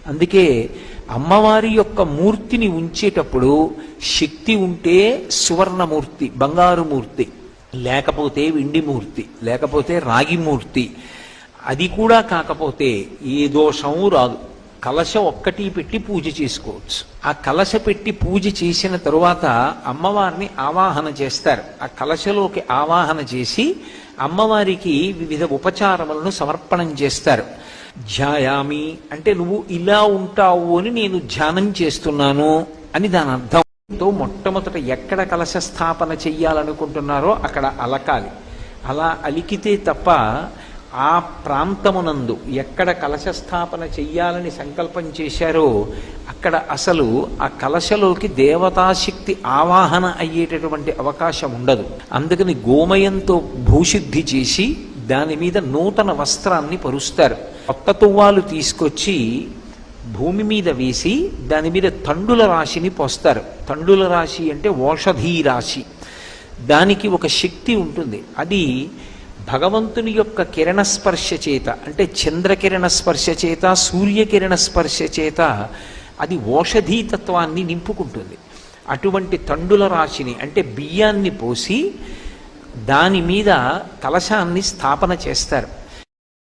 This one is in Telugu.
అందుకే అమ్మవారి యొక్క మూర్తిని ఉంచేటప్పుడు శక్తి ఉంటే సువర్ణమూర్తి, బంగారు మూర్తి, లేకపోతే వెండి మూర్తి, లేకపోతే రాగి మూర్తి. అది కూడా కాకపోతే ఏ దోషము రాదు. కలశ ఒక్కటి పెట్టి పూజ చేసుకోవచ్చు. ఆ కలశ పెట్టి పూజ చేసిన తరువాత అమ్మవారిని ఆవాహన చేస్తారు. ఆ కలశలోకి ఆవాహన చేసి అమ్మవారికి వివిధ ఉపచారములను సమర్పణం చేస్తారు. ధ్యాయామి అంటే నువ్వు ఇలా ఉంటావు అని నేను ధ్యానం చేస్తున్నాను అని దాని అర్థం. మొట్టమొదట ఎక్కడ కలశ స్థాపన చెయ్యాలనుకుంటున్నారో అక్కడ అలకాలి. అలా అలికితే తప్ప ఆ ప్రాంతమునందు ఎక్కడ కలశ స్థాపన చెయ్యాలని సంకల్పం చేశారో అక్కడ అసలు ఆ కలశలోకి దేవతాశక్తి ఆవాహన అయ్యేటటువంటి అవకాశం ఉండదు. అందుకని గోమయంతో భూశుద్ధి చేసి దాని మీద నూతన వస్త్రాన్ని పరుస్తారు. కొత్త తువ్వాలు తీసుకొచ్చి భూమి మీద వేసి దాని మీద తండుల రాశిని పోస్తారు. తండుల రాశి అంటే ఓషధీ రాశి. దానికి ఒక శక్తి ఉంటుంది. అది భగవంతుని యొక్క కిరణ స్పర్శ చేత, అంటే చంద్రకిరణ స్పర్శ చేత, సూర్యకిరణ స్పర్శ చేత అది ఓషధీతత్వాన్ని నింపుకుంటుంది. అటువంటి తండుల రాశిని అంటే బియ్యాన్ని పోసి దాని మీద కలశాన్ని స్థాపన చేస్తారు.